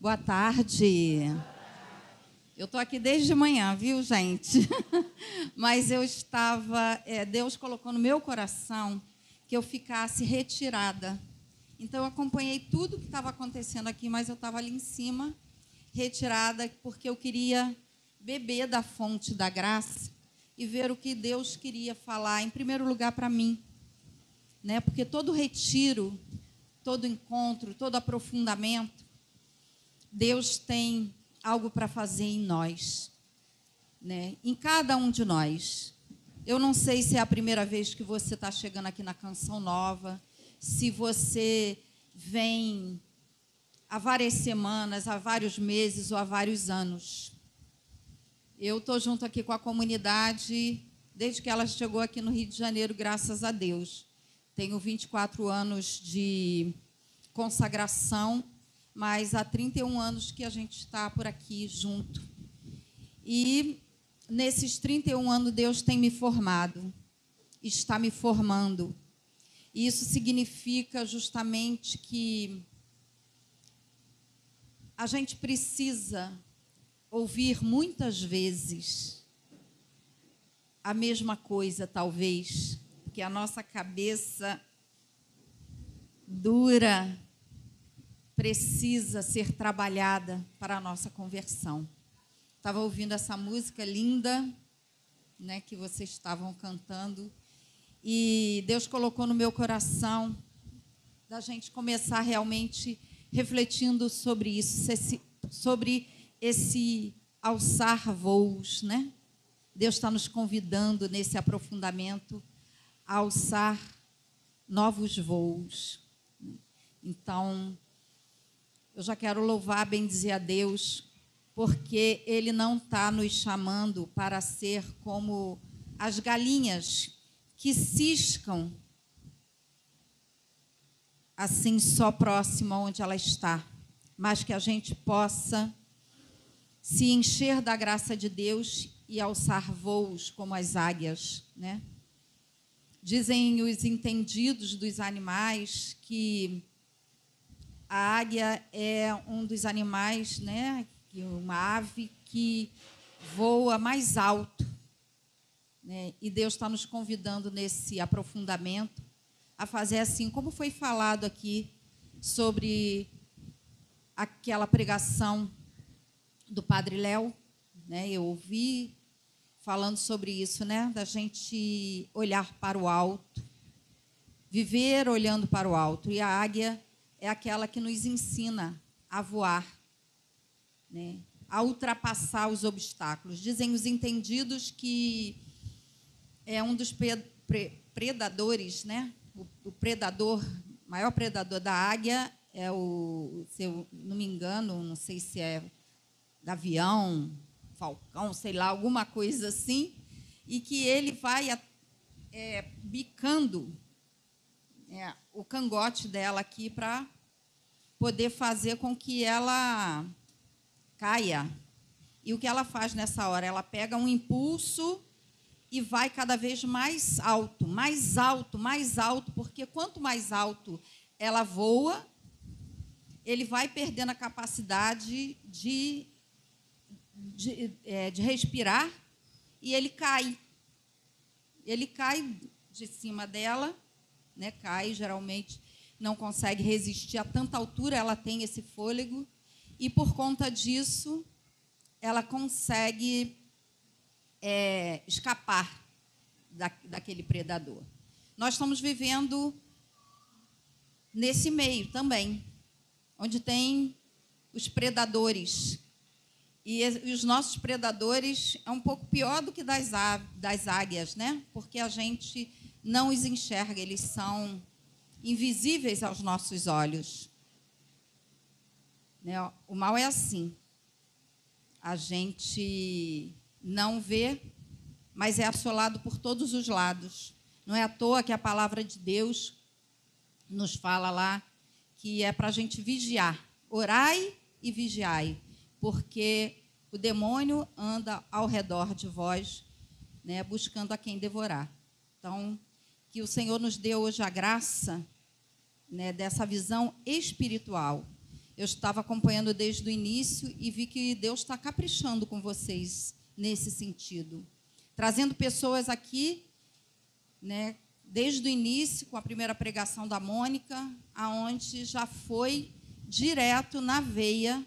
Boa tarde. Eu estou aqui desde de manhã, viu, gente? Mas Deus colocou no meu coração que eu ficasse retirada. Então, eu acompanhei tudo que estava acontecendo aqui, mas eu estava ali em cima, retirada, porque eu queria beber da fonte da graça e ver o que Deus queria falar, em primeiro lugar, para mim. Né? Porque todo retiro, todo encontro, todo aprofundamento, Deus tem algo para fazer em nós, né? Em cada um de nós. Eu não sei se é a primeira vez que você está chegando aqui na Canção Nova, se você vem há várias semanas, há vários meses ou há vários anos. Eu estou junto aqui com a comunidade desde que ela chegou aqui no Rio de Janeiro, graças a Deus. Tenho 24 anos de consagração, mas há 31 anos que a gente está por aqui junto. E nesses 31 anos Deus tem me formado, está me formando. E isso significa justamente que a gente precisa ouvir muitas vezes a mesma coisa, talvez, porque a nossa cabeça dura precisa ser trabalhada para a nossa conversão. Estava ouvindo essa música linda, né, que vocês estavam cantando, e Deus colocou no meu coração da gente começar realmente refletindo sobre isso, sobre esse alçar voos, né? Deus está nos convidando nesse aprofundamento a alçar novos voos. Então, eu já quero louvar, bendizer a Deus, porque Ele não está nos chamando para ser como as galinhas que ciscam assim só próximo onde ela está, mas que a gente possa se encher da graça de Deus e alçar voos como as águias, né? Dizem os entendidos dos animais que a águia é um dos animais, né, uma ave que voa mais alto, né? E Deus está nos convidando nesse aprofundamento a fazer assim, como foi falado aqui sobre aquela pregação do Padre Léo, né? Eu ouvi falando sobre isso, né, da gente olhar para o alto, viver olhando para o alto. E a águia é aquela que nos ensina a voar, né, a ultrapassar os obstáculos. Dizem os entendidos que é um dos predadores, né? O predador, maior predador da águia é se eu não me engano, não sei se é gavião, falcão, sei lá, alguma coisa assim, e que ele vai bicando o cangote dela aqui para poder fazer com que ela caia. E o que ela faz nessa hora? Ela pega um impulso e vai cada vez mais alto, mais alto, mais alto, porque quanto mais alto ela voa, ele vai perdendo a capacidade de respirar e ele cai. Ele cai de cima dela, né, cai, geralmente não consegue resistir a tanta altura, ela tem esse fôlego, e por conta disso, ela consegue escapar daquele predador. Nós estamos vivendo nesse meio também, onde tem os predadores. E os nossos predadores é um pouco pior do que das águias, né? Porque a gente não os enxerga, eles são invisíveis aos nossos olhos. Né? O mal é assim. A gente não vê, mas é assolado por todos os lados. Não é à toa que a palavra de Deus nos fala lá que é para a gente vigiar. Orai e vigiai, porque o demônio anda ao redor de vós, né, buscando a quem devorar. Então, que o Senhor nos dê hoje a graça, né, dessa visão espiritual Eu estava acompanhando desde o início e vi que Deus está caprichando com vocês nesse sentido, trazendo pessoas aqui, né, desde o início, com a primeira pregação da Mônica, aonde já foi direto na veia,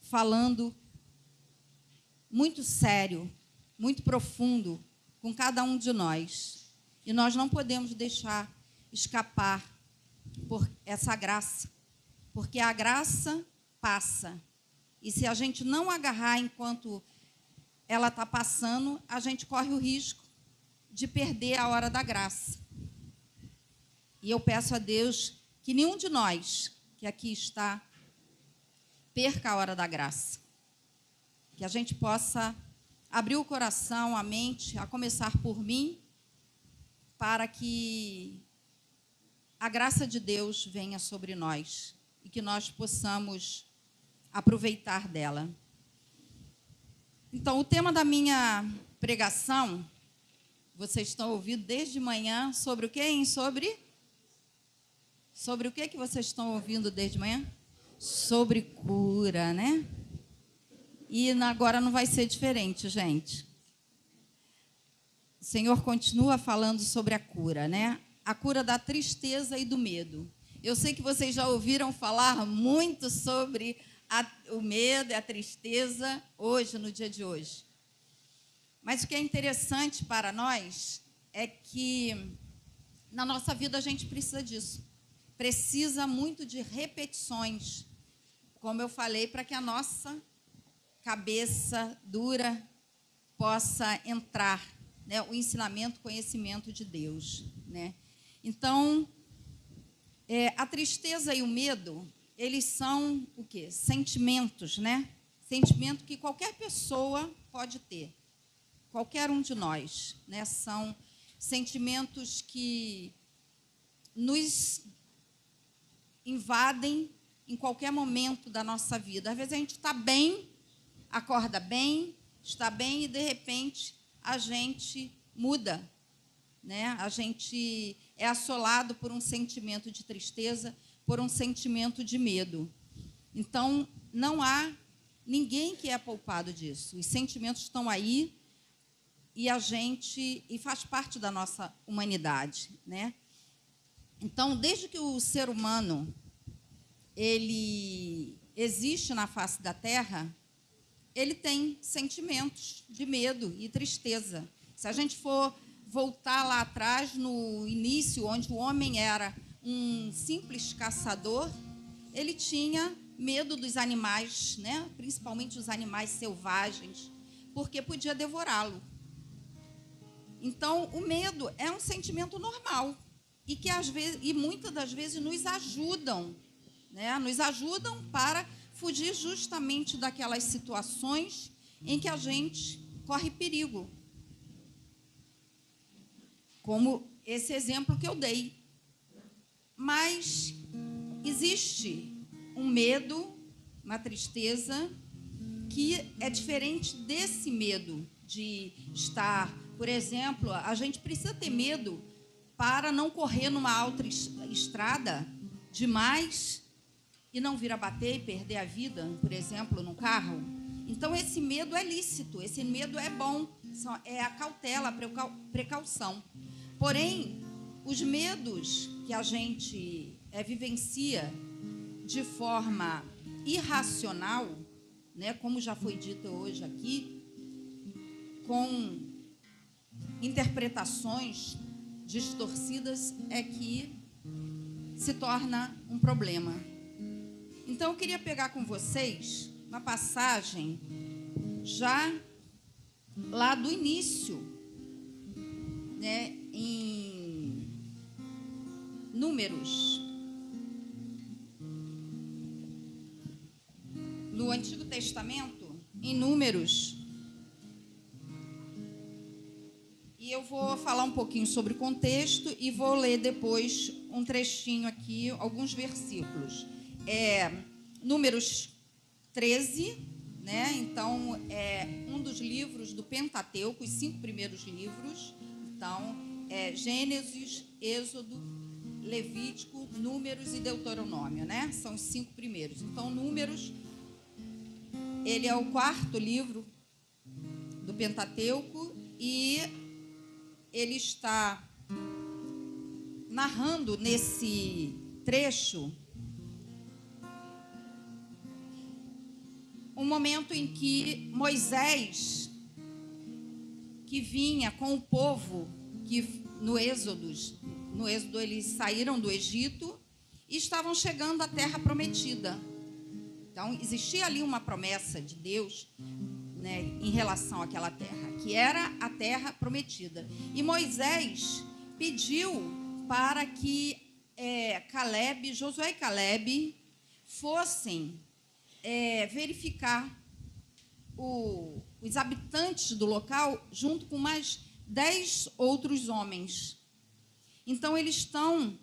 falando muito sério, muito profundo com cada um de nós. E nós não podemos deixar escapar por essa graça, porque a graça passa. E se a gente não agarrar enquanto ela está passando, a gente corre o risco de perder a hora da graça. E eu peço a Deus que nenhum de nós que aqui está perca a hora da graça. Que a gente possa abrir o coração, a mente, a começar por mim, para que a graça de Deus venha sobre nós e que nós possamos aproveitar dela. Então, o tema da minha pregação, vocês estão ouvindo desde manhã, sobre o quê, hein? Sobre o que vocês estão ouvindo desde manhã? Sobre cura, né? E agora não vai ser diferente, gente. O Senhor continua falando sobre a cura, né? A cura da tristeza e do medo. Eu sei que vocês já ouviram falar muito sobre o medo e a tristeza hoje, no dia de hoje. Mas o que é interessante para nós é que na nossa vida a gente precisa disso. Precisa muito de repetições, como eu falei, para que a nossa cabeça dura possa entrar, né, o ensinamento, o conhecimento de Deus, né? Então, a tristeza e o medo, eles são o quê? Sentimentos, né? Sentimento que qualquer pessoa pode ter, qualquer um de nós, né? São sentimentos que nos invadem em qualquer momento da nossa vida. Às vezes a gente está bem, acorda bem, está bem e, de repente, a gente muda, né? A gente é assolado por um sentimento de tristeza, por um sentimento de medo. Então, não há ninguém que é poupado disso. Os sentimentos estão aí e faz parte da nossa humanidade, né? Então, desde que o ser humano ele existe na face da Terra, ele tem sentimentos de medo e tristeza. Se a gente for voltar lá atrás, no início, onde o homem era um simples caçador, ele tinha medo dos animais, né? Principalmente os animais selvagens, porque podia devorá-lo. Então, o medo é um sentimento normal e que às vezes, e muitas das vezes nos ajudam, né? Nos ajudam para fugir justamente daquelas situações em que a gente corre perigo. Como esse exemplo que eu dei. Mas existe um medo, uma tristeza, que é diferente desse medo de estar... Por exemplo, a gente precisa ter medo para não correr numa autoestrada demais e não vir a bater e perder a vida, por exemplo, num carro. Então, esse medo é lícito, esse medo é bom, é a cautela, a precaução. Porém, os medos que a gente vivencia de forma irracional, né, como já foi dito hoje aqui, com interpretações distorcidas, é que se torna um problema. Então, eu queria pegar com vocês uma passagem já lá do início, né, em Números, no Antigo Testamento, em Números. E eu vou falar um pouquinho sobre o contexto e vou ler depois um trechinho aqui, alguns versículos. Números 13, né? Então, é um dos livros do Pentateuco, os 5 primeiros livros. Então, Gênesis, Êxodo, Levítico, Números e Deuteronômio, né? São os 5 primeiros. Então, Números, ele é o 4º livro do Pentateuco e ele está narrando nesse trecho um momento em que Moisés, que vinha com o povo, que no Êxodo eles saíram do Egito e estavam chegando à terra prometida. Então, existia ali uma promessa de Deus, né, em relação àquela terra, que era a terra prometida. E Moisés pediu para que Josué e Caleb fossem verificar os habitantes do local junto com mais 10 outros homens. Então, eles estão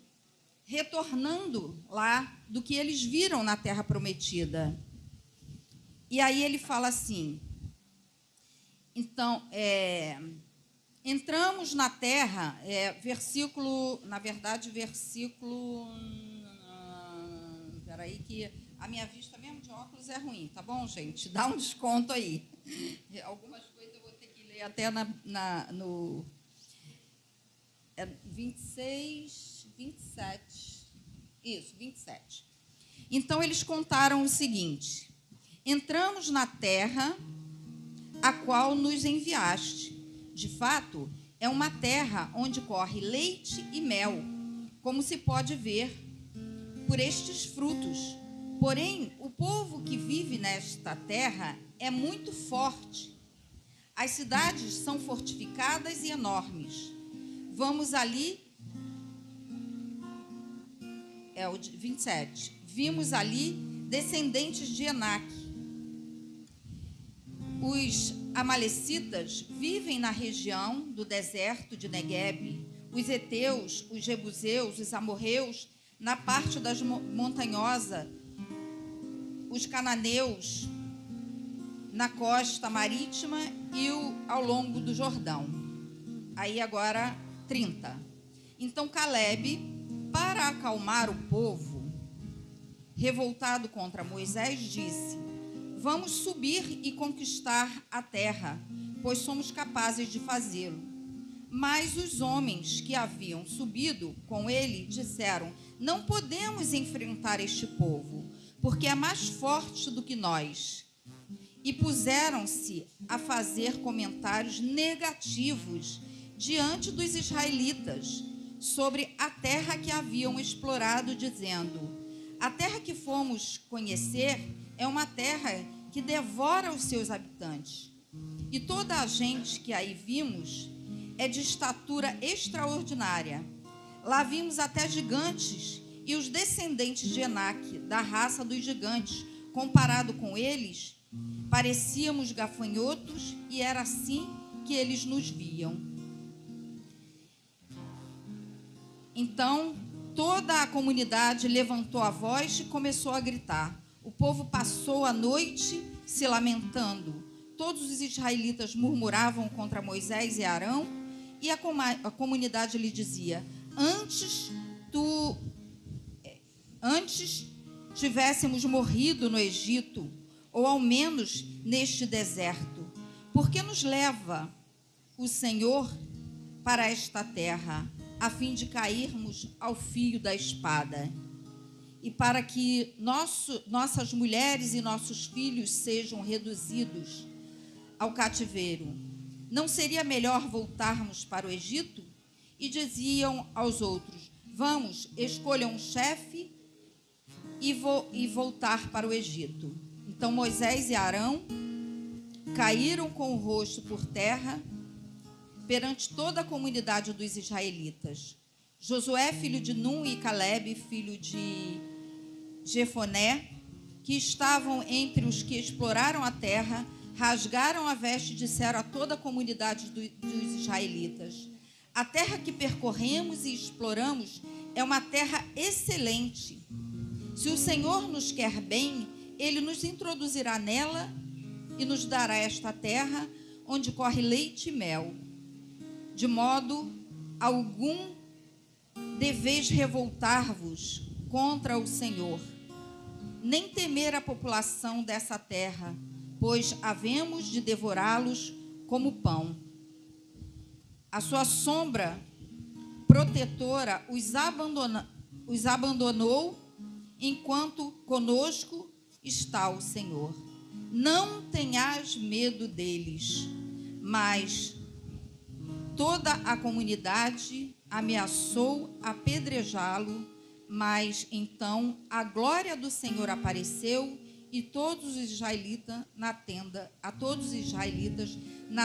retornando lá do que eles viram na terra prometida. E aí ele fala assim, então, entramos na terra, peraí que a minha vista mesmo de óculos é ruim, tá bom, gente? Dá um desconto aí. Algumas coisas eu vou ter que ler até no 26, 27. Isso, 27. Então, eles contaram o seguinte: entramos na terra a qual nos enviaste. De fato, é uma terra onde corre leite e mel, como se pode ver por estes frutos. Porém, o povo que vive nesta terra é muito forte. As cidades são fortificadas e enormes. Vamos ali, o 27. Vimos ali descendentes de Enaque. Os amalecitas vivem na região do deserto de Neguebe. Os heteus, os jebuseus, os amorreus, na parte das montanhosa, os cananeus na costa marítima e ao longo do Jordão. Aí agora 30. Então Caleb, para acalmar o povo revoltado contra Moisés, disse: vamos subir e conquistar a terra, pois somos capazes de fazê-lo. Mas os homens que haviam subido com ele disseram: não podemos enfrentar este povo, porque é mais forte do que nós. E puseram-se a fazer comentários negativos diante dos israelitas sobre a terra que haviam explorado, dizendo: a terra que fomos conhecer é uma terra que devora os seus habitantes. E toda a gente que aí vimos é de estatura extraordinária. Lá vimos até gigantes, e os descendentes de Enaque, da raça dos gigantes, comparado com eles, parecíamos gafanhotos, e era assim que eles nos viam. Então, toda a comunidade levantou a voz e começou a gritar. O povo passou a noite se lamentando. Todos os israelitas murmuravam contra Moisés e Arão, e a comunidade lhe dizia: antes tivéssemos morrido no Egito, ou ao menos neste deserto. Por que nos leva o Senhor para esta terra, a fim de cairmos ao fio da espada? E para que nossas mulheres e nossos filhos sejam reduzidos ao cativeiro. Não seria melhor voltarmos para o Egito? E diziam aos outros: vamos, escolham um chefe e voltar para o Egito. Então Moisés e Arão caíram com o rosto por terra perante toda a comunidade dos israelitas. Josué, filho de Nun, e Caleb, filho de Jefoné, que estavam entre os que exploraram a terra, rasgaram a veste e disseram a toda a comunidade dos israelitas: a terra que percorremos e exploramos é uma terra excelente. Se o Senhor nos quer bem, Ele nos introduzirá nela e nos dará esta terra onde corre leite e mel. De modo algum deveis revoltar-vos contra o Senhor, nem temer a população dessa terra, pois havemos de devorá-los como pão. A sua sombra protetora os abandonou, enquanto conosco está o Senhor. Não tenhas medo deles. Mas toda a comunidade ameaçou apedrejá-lo, mas então a glória do Senhor apareceu e a todos os israelitas na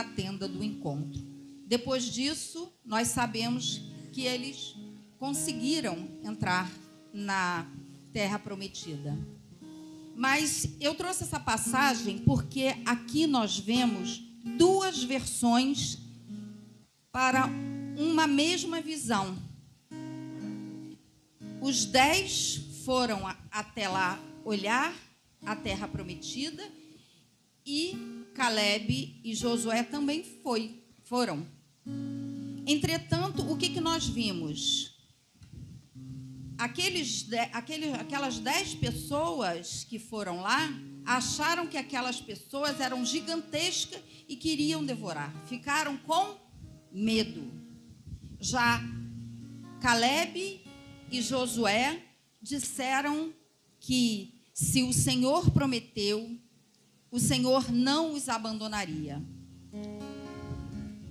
tenda do encontro. Depois disso, nós sabemos que eles conseguiram entrar na terra prometida. Mas eu trouxe essa passagem porque aqui nós vemos duas versões para uma mesma visão. Os 10 foram até lá olhar a terra prometida e Caleb e Josué também foram. Entretanto, o que nós vimos? Aquelas 10 pessoas que foram lá acharam que aquelas pessoas eram gigantescas e queriam devorar. Ficaram com medo. Já Caleb e Josué disseram que se o Senhor prometeu, o Senhor não os abandonaria.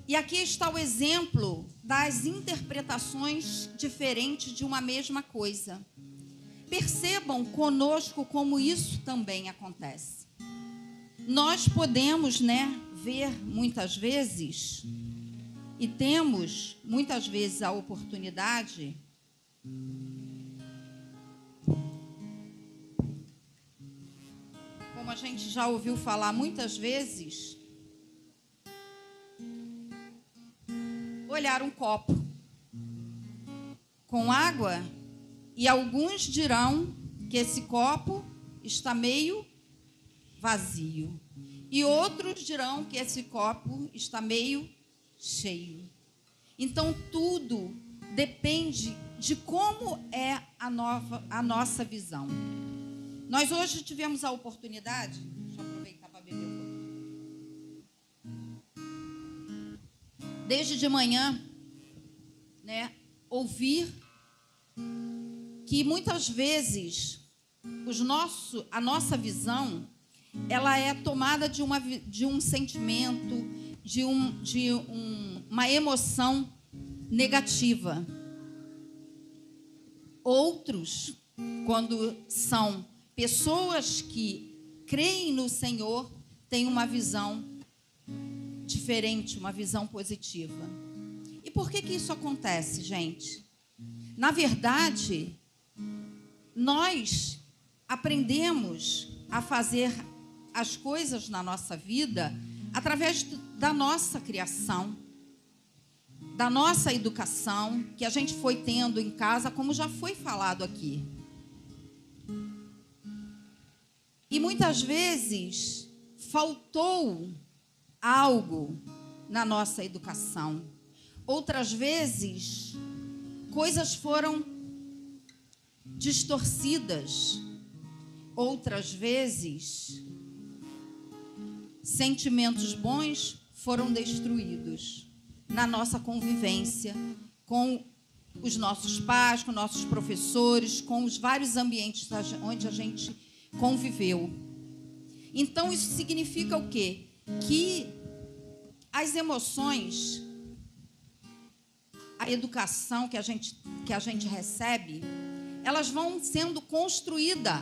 E aqui está o exemplo das interpretações diferentes de uma mesma coisa. Percebam conosco como isso também acontece. Nós podemos, ver muitas vezes, e temos muitas vezes a oportunidade como a gente já ouviu falar muitas vezes, olhar um copo com água e alguns dirão que esse copo está meio vazio e outros dirão que esse copo está meio cheio. Então, tudo depende de como é a nossa visão. Nós hoje tivemos a oportunidade, deixa eu aproveitar para beber um pouquinho. Desde de manhã, ouvir que muitas vezes a nossa visão, ela é tomada de um sentimento, de uma emoção negativa. Outros, quando são pessoas que creem no Senhor, têm uma visão diferente, uma visão positiva. E por que isso acontece, gente? Na verdade, nós aprendemos a fazer as coisas na nossa vida através da nossa criação, da nossa educação, que a gente foi tendo em casa, como já foi falado aqui. E muitas vezes faltou algo na nossa educação. Outras vezes, coisas foram distorcidas. Outras vezes, sentimentos bons foram destruídos na nossa convivência com os nossos pais, com nossos professores, com os vários ambientes onde a gente conviveu. Então, isso significa o quê? Que as emoções, a educação que a gente recebe, elas vão sendo construídas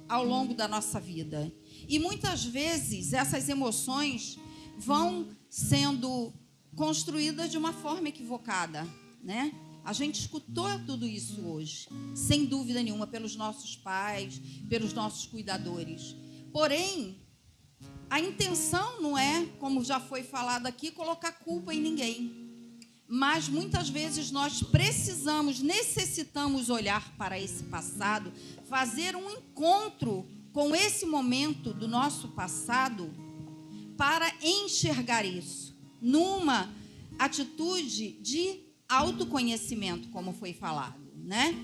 ao longo da nossa vida. E muitas vezes essas emoções vão sendo construídas de uma forma equivocada, A gente escutou tudo isso hoje, sem dúvida nenhuma, pelos nossos pais, pelos nossos cuidadores. Porém, a intenção não é, como já foi falado aqui, colocar culpa em ninguém. Mas muitas vezes nós necessitamos olhar para esse passado, fazer um encontro com esse momento do nosso passado para enxergar isso numa atitude de autoconhecimento, como foi falado. né?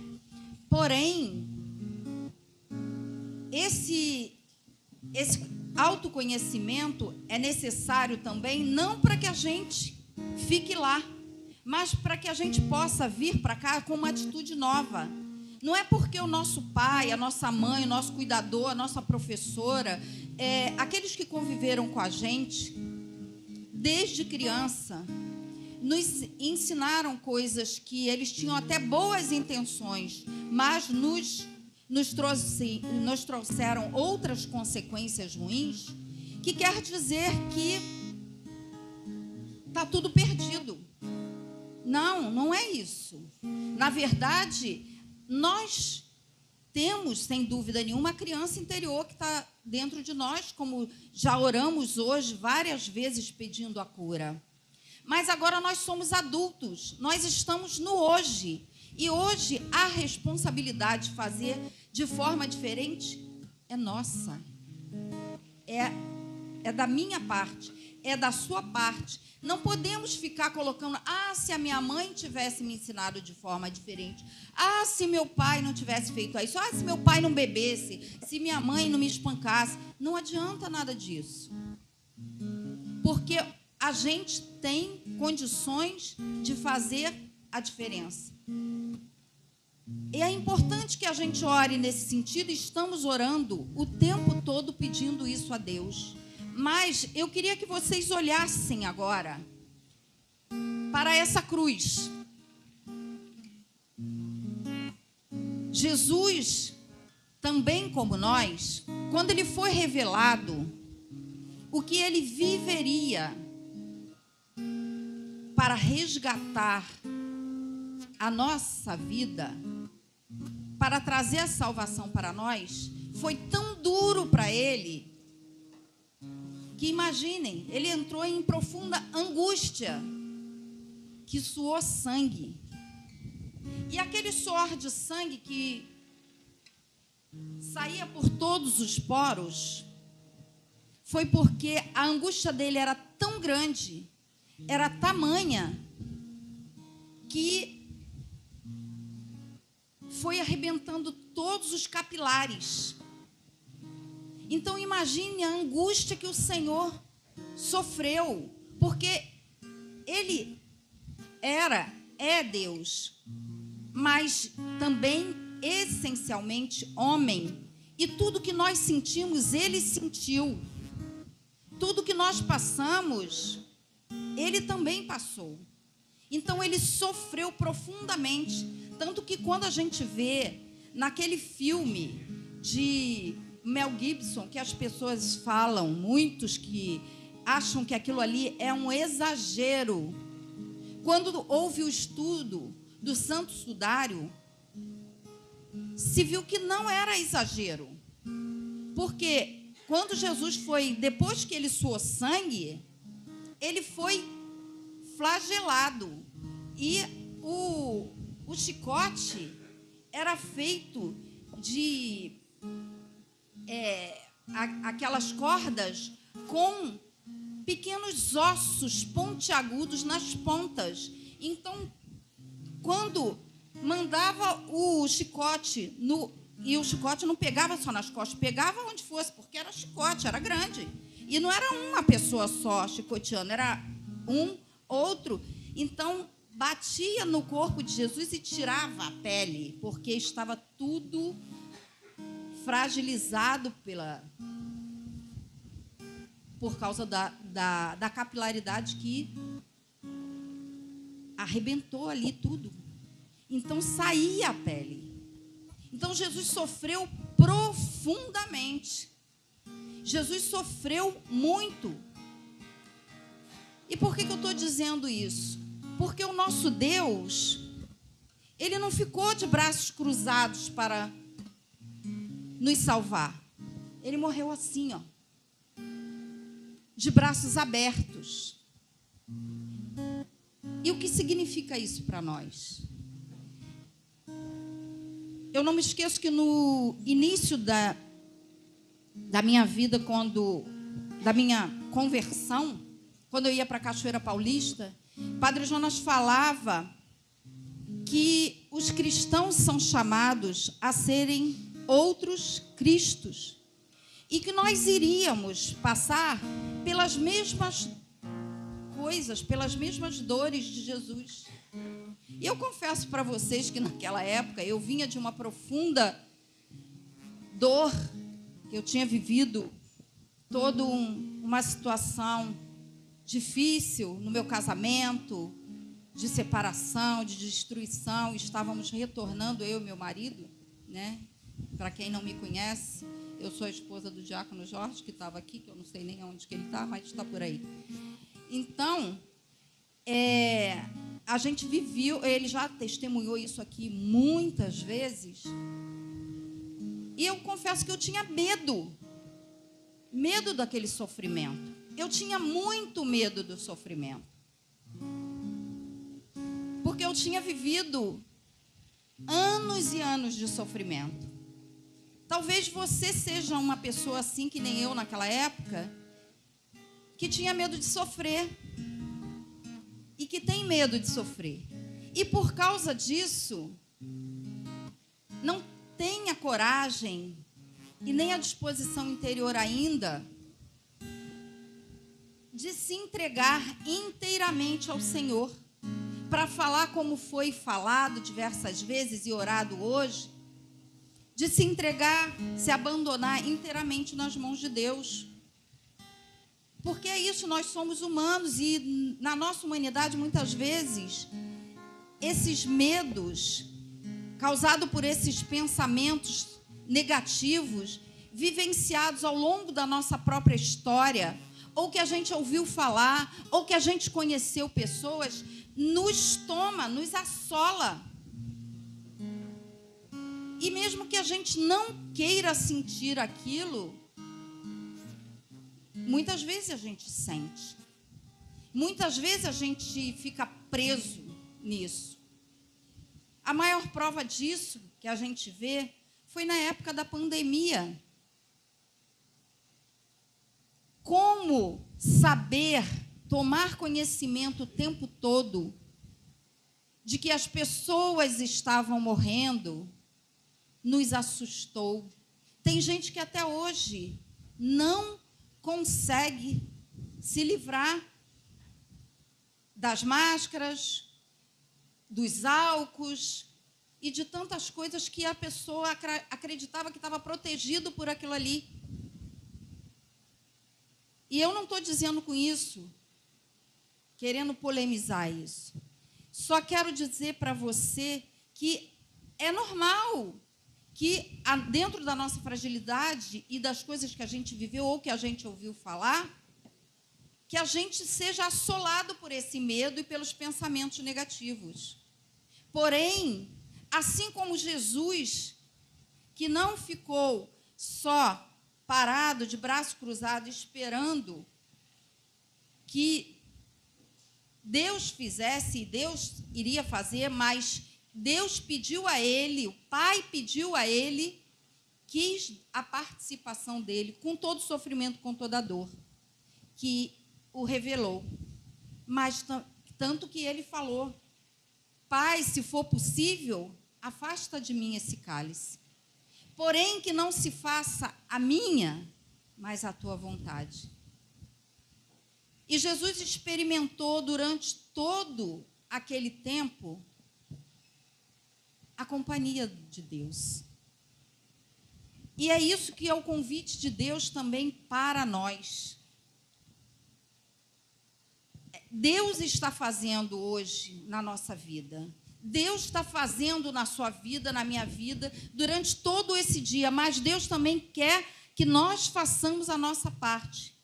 Porém, esse autoconhecimento é necessário também, não para que a gente fique lá, mas para que a gente possa vir para cá com uma atitude nova. Não é porque o nosso pai, a nossa mãe, o nosso cuidador, a nossa professora, aqueles que conviveram com a gente desde criança, nos ensinaram coisas que eles tinham até boas intenções, mas nos trouxeram outras consequências ruins, que quer dizer que está tudo perdido. Não, não é isso. Na verdade, nós temos, sem dúvida nenhuma, a criança interior que está dentro de nós, como já oramos hoje várias vezes pedindo a cura. Mas agora nós somos adultos, nós estamos no hoje. E hoje a responsabilidade de fazer de forma diferente é nossa. É da minha parte, é da sua parte. Não podemos ficar colocando, se a minha mãe tivesse me ensinado de forma diferente, se meu pai não tivesse feito isso, se meu pai não bebesse, se minha mãe não me espancasse. Não adianta nada disso. Porque a gente tem condições de fazer a diferença. E é importante que a gente ore nesse sentido, e estamos orando o tempo todo pedindo isso a Deus. Mas eu queria que vocês olhassem agora para essa cruz. Jesus, também como nós, quando ele foi revelado, o que ele viveria para resgatar a nossa vida, para trazer a salvação para nós, foi tão duro para ele, que imaginem, ele entrou em profunda angústia, que suou sangue. E aquele suor de sangue que saía por todos os poros, foi porque a angústia dele era tão grande, era tamanha, que foi arrebentando todos os capilares. Então imagine a angústia que o Senhor sofreu, porque ele é Deus, mas também essencialmente homem, e tudo que nós sentimos, ele sentiu. Tudo que nós passamos, ele também passou. Então ele sofreu profundamente, tanto que quando a gente vê naquele filme de Mel Gibson, que as pessoas falam, muitos que acham que aquilo ali é um exagero. Quando houve o estudo do Santo Sudário, se viu que não era exagero. Porque quando Jesus foi, depois que ele suou sangue, ele foi flagelado. E o chicote era feito de aquelas cordas com pequenos ossos pontiagudos nas pontas. Então, quando mandava o chicote, e o chicote não pegava só nas costas, pegava onde fosse, porque era chicote, era grande. E não era uma pessoa só chicoteando, era um, outro. Então, batia no corpo de Jesus e tirava a pele, porque estava tudo fragilizado por causa da capilaridade que arrebentou ali tudo. Então, saía a pele. Então, Jesus sofreu profundamente. Jesus sofreu muito. E por que eu estou dizendo isso? Porque o nosso Deus, ele não ficou de braços cruzados para nos salvar. Ele morreu assim, de braços abertos. E o que significa isso para nós? Eu não me esqueço que no início da minha vida, da minha conversão, quando eu ia para a Cachoeira Paulista, Padre Jonas falava que os cristãos são chamados a serem outros Cristos e que nós iríamos passar pelas mesmas coisas, pelas mesmas dores de Jesus. E eu confesso para vocês que naquela época eu vinha de uma profunda dor, que eu tinha vivido toda uma situação difícil no meu casamento, de separação, de destruição. Estávamos retornando, eu e meu marido, né? Para quem não me conhece, eu sou a esposa do diácono Jorge, que estava aqui, que eu não sei nem onde que ele está, mas está por aí. Então, a gente viveu, ele já testemunhou isso aqui muitas vezes, e eu confesso que eu tinha medo daquele sofrimento. Eu tinha muito medo do sofrimento, porque eu tinha vivido anos e anos de sofrimento. Talvez você seja uma pessoa assim, que nem eu naquela época, que tinha medo de sofrer e que tem medo de sofrer. E por causa disso, não tem a coragem e nem a disposição interior ainda de se entregar inteiramente ao Senhor, para falar como foi falado diversas vezes e orado hoje, de se entregar, se abandonar inteiramente nas mãos de Deus. Porque é isso, nós somos humanos e na nossa humanidade, muitas vezes, esses medos causados por esses pensamentos negativos, vivenciados ao longo da nossa própria história, ou que a gente ouviu falar, ou que a gente conheceu pessoas, nos toma, nos assola. E mesmo que a gente não queira sentir aquilo, muitas vezes a gente sente. Muitas vezes a gente fica preso nisso. A maior prova disso que a gente vê foi na época da pandemia. Como saber, tomar conhecimento o tempo todo de que as pessoas estavam morrendo, nos assustou. Tem gente que até hoje não consegue se livrar das máscaras, dos álcools e de tantas coisas que a pessoa acreditava que estava protegido por aquilo ali. E eu não estou dizendo com isso, querendo polemizar isso. Só quero dizer para você que é normal que, dentro da nossa fragilidade e das coisas que a gente viveu ou que a gente ouviu falar, que a gente seja assolado por esse medo e pelos pensamentos negativos. Porém, assim como Jesus, que não ficou só parado, de braço cruzado, esperando que Deus fizesse, e Deus iria fazer, mas Deus pediu a ele, o Pai pediu a ele, quis a participação dele, com todo o sofrimento, com toda a dor, que o revelou. Mas tanto que ele falou: Pai, se for possível, afasta de mim esse cálice. Porém, que não se faça a minha, mas a tua vontade. E Jesus experimentou durante todo aquele tempo a companhia de Deus. E é isso que é o convite de Deus também para nós. Deus está fazendo hoje na nossa vida. Deus está fazendo na sua vida, na minha vida, durante todo esse dia. Mas Deus também quer que nós façamos a nossa parte.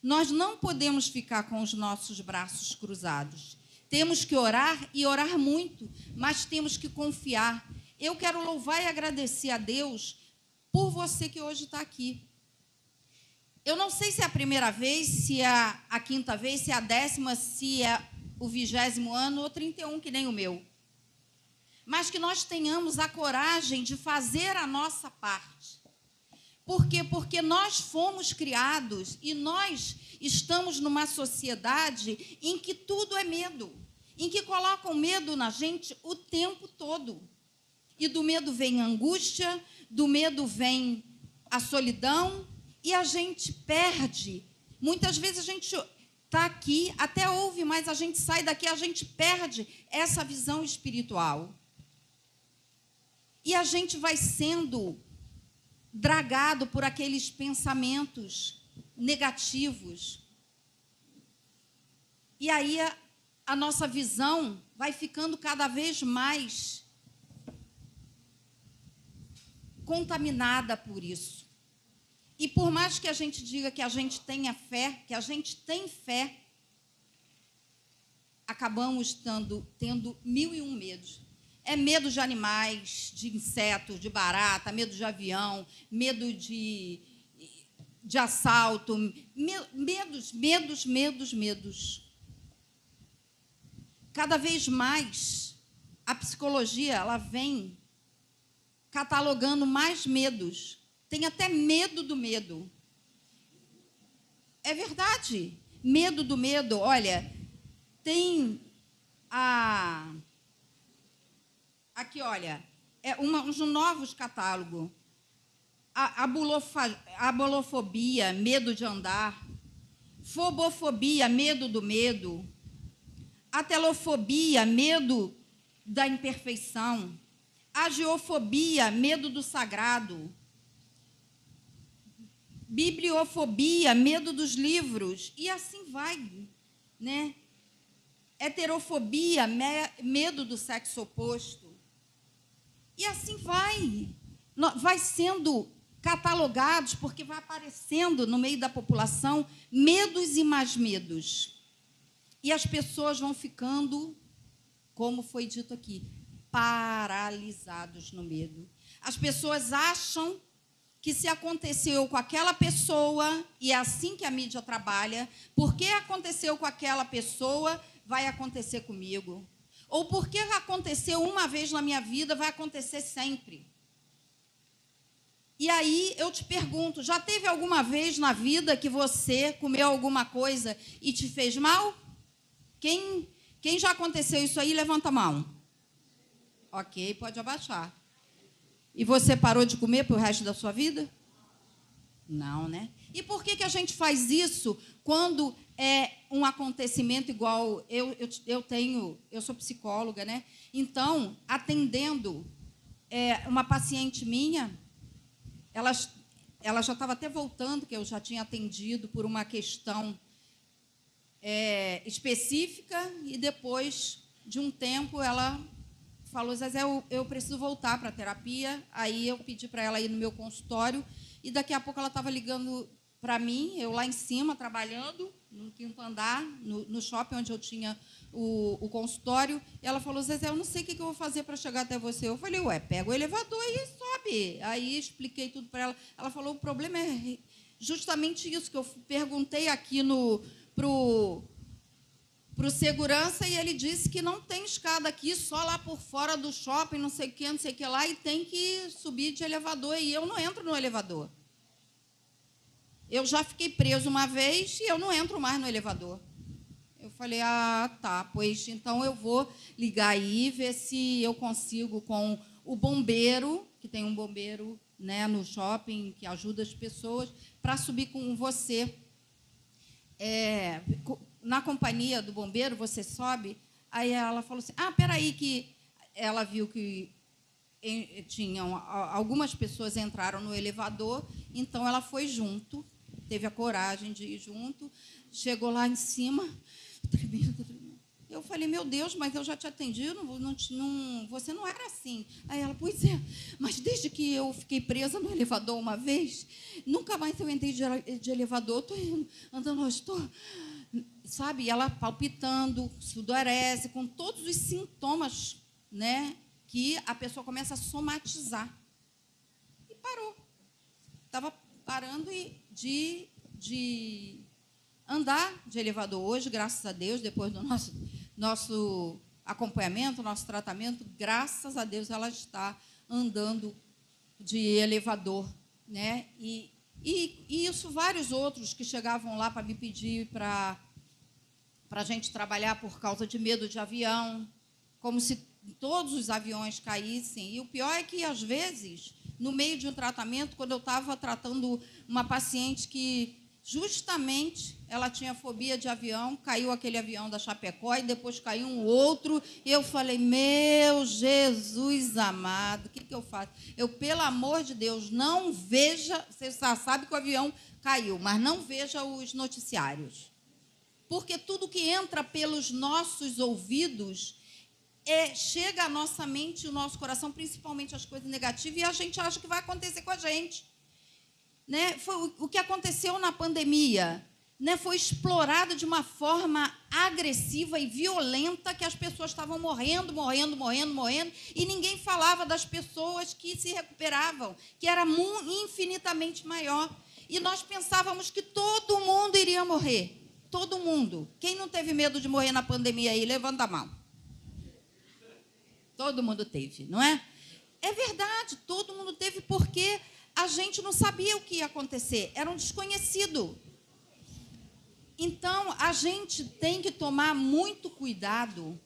Nós não podemos ficar com os nossos braços cruzados. Temos que orar e orar muito, mas temos que confiar. Eu quero louvar e agradecer a Deus por você que hoje está aqui. Eu não sei se é a primeira vez, se é a quinta vez, se é a 10ª, se é o 20º ano ou 31, que nem o meu. Mas que nós tenhamos a coragem de fazer a nossa parte. Por quê? Porque nós fomos criados e nós estamos numa sociedade em que tudo é medo, em que colocam medo na gente o tempo todo. E do medo vem a angústia, do medo vem a solidão, e a gente perde. Muitas vezes a gente está aqui, até ouve, mas a gente sai daqui, a gente perde essa visão espiritual. E a gente vai sendo dragado por aqueles pensamentos negativos. E aí a nossa visão vai ficando cada vez mais contaminada por isso. E por mais que a gente diga que a gente tenha fé, que a gente tem fé, acabamos tendo 1001 medos. É medo de animais, de insetos, de barata, medo de avião, medo de assalto, medos. Cada vez mais a psicologia ela vem catalogando mais medos. Tem até medo do medo. É verdade. Medo do medo. Olha, tem aqui, olha, uns novos catálogos. A bulofobia, medo de andar. Fobofobia, medo do medo. A telofobia, medo da imperfeição. Agiofobia, medo do sagrado. Bibliofobia, medo dos livros. E assim vai, né? Heterofobia, medo do sexo oposto. E assim vai sendo catalogados, porque vai aparecendo no meio da população medos e mais medos. E as pessoas vão ficando, como foi dito aqui, paralisados no medo. As pessoas acham que se aconteceu com aquela pessoa, e é assim que a mídia trabalha, porque aconteceu com aquela pessoa, vai acontecer comigo. Ou porque aconteceu uma vez na minha vida, vai acontecer sempre. E aí eu te pergunto, já teve alguma vez na vida que você comeu alguma coisa e te fez mal? Quem já aconteceu isso aí, levanta a mão. Ok, pode abaixar. E você parou de comer para o resto da sua vida? Não, né? E por que a gente faz isso quando é um acontecimento igual eu sou psicóloga, né? Então, atendendo uma paciente minha, ela já estava até voltando, que eu já tinha atendido por uma questão específica, e depois de um tempo ela falou: Zezé, eu preciso voltar para a terapia. Aí eu pedi para ela ir no meu consultório, e daqui a pouco ela estava ligando para mim, eu lá em cima, trabalhando, no quinto andar, no shopping onde eu tinha o consultório, e ela falou: Zezé, eu não sei o que eu vou fazer para chegar até você. Eu falei: ué, pega o elevador e sobe. Aí expliquei tudo para ela. Ela falou: o problema é justamente isso, que eu perguntei aqui pro segurança, e ele disse que não tem escada aqui, só lá por fora do shopping, não sei o que lá, e tem que subir de elevador, e eu não entro no elevador. Eu já fiquei preso uma vez e eu não entro mais no elevador. Eu falei: ah, tá, pois então eu vou ligar aí, ver se eu consigo com o bombeiro, que tem um bombeiro, né, no shopping, que ajuda as pessoas, para subir com você. Na companhia do bombeiro, você sobe. Aí ela falou assim: ah, peraí, que ela viu que algumas pessoas entraram no elevador, então ela foi junto, teve a coragem de ir junto, chegou lá em cima, tremendo. Eu falei: meu Deus, mas eu já te atendi, você não era assim. Aí ela: pois é, mas desde que eu fiquei presa no elevador uma vez, nunca mais eu entrei de elevador, estou andando, estou... Sabe, ela palpitando, sudorese, com todos os sintomas, né, que a pessoa começa a somatizar. E parou. Estava parando de andar de elevador. Hoje, graças a Deus, depois do nosso acompanhamento, nosso tratamento, graças a Deus ela está andando de elevador, né? E isso, vários outros que chegavam lá para me pedir para para a gente trabalhar por causa de medo de avião, como se todos os aviões caíssem. E o pior é que, às vezes, no meio de um tratamento, quando eu estava tratando uma paciente que, justamente, ela tinha fobia de avião, caiu aquele avião da Chapecó e depois caiu um outro, e eu falei, meu Jesus amado, o que eu faço? Eu, pelo amor de Deus, não veja, você já sabe que o avião caiu, mas não veja os noticiários. Porque tudo que entra pelos nossos ouvidos chega à nossa mente e ao nosso coração, principalmente as coisas negativas, e a gente acha que vai acontecer com a gente. Né? Foi o que aconteceu na pandemia. Né? Foi explorado de uma forma agressiva e violenta, que as pessoas estavam morrendo, e ninguém falava das pessoas que se recuperavam, que era infinitamente maior. E nós pensávamos que todo mundo iria morrer. Todo mundo. Quem não teve medo de morrer na pandemia aí? Levanta a mão. Todo mundo teve, não é? É verdade, todo mundo teve, porque a gente não sabia o que ia acontecer. Era um desconhecido. Então, a gente tem que tomar muito cuidado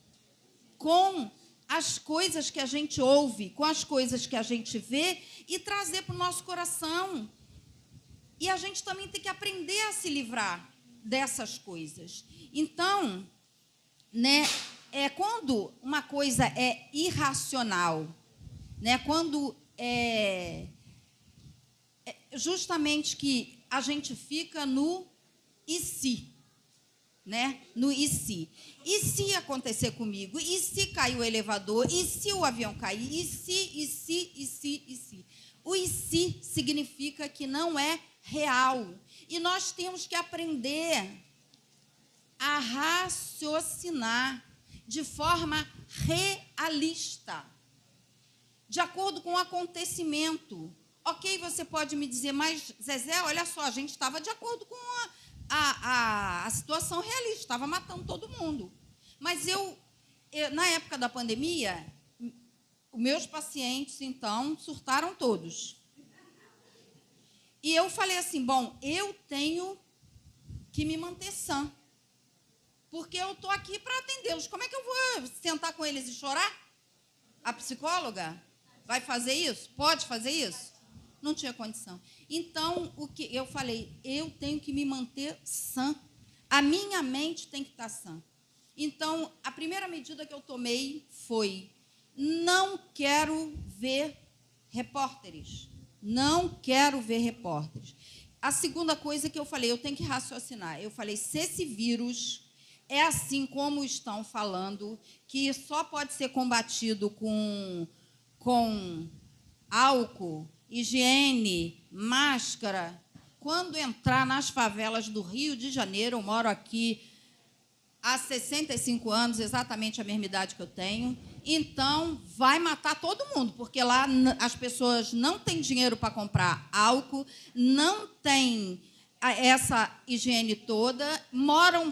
com as coisas que a gente ouve, com as coisas que a gente vê, e trazer para o nosso coração. E a gente também tem que aprender a se livrar dessas coisas. Então, né, quando uma coisa é irracional, né, quando justamente que a gente fica no e se, né? No e se. E se acontecer comigo? E se cair o elevador? E se o avião cair? E se? O e se significa que não é real. E nós temos que aprender a raciocinar de forma realista, de acordo com o acontecimento. Ok, você pode me dizer, mas, Zezé, olha só, a gente estava de acordo com a situação realista, estava matando todo mundo. Mas eu, na época da pandemia, os meus pacientes, então, surtaram todos. E eu falei assim, bom, eu tenho que me manter sã, porque eu estou aqui para atendê-los. Como é que eu vou sentar com eles e chorar? A psicóloga vai fazer isso? Pode fazer isso? Não tinha condição. Então, o que eu falei, eu tenho que me manter sã. A minha mente tem que estar sã. Então, a primeira medida que eu tomei foi, não quero ver repórteres. Não quero ver repórteres. A segunda coisa que eu falei, eu tenho que raciocinar. Eu falei, se esse vírus é assim como estão falando, que só pode ser combatido com álcool, higiene, máscara, quando entrar nas favelas do Rio de Janeiro, eu moro aqui há 65 anos, exatamente a mesma idade que eu tenho, então vai matar todo mundo, porque lá as pessoas não têm dinheiro para comprar álcool, não têm essa higiene toda, moram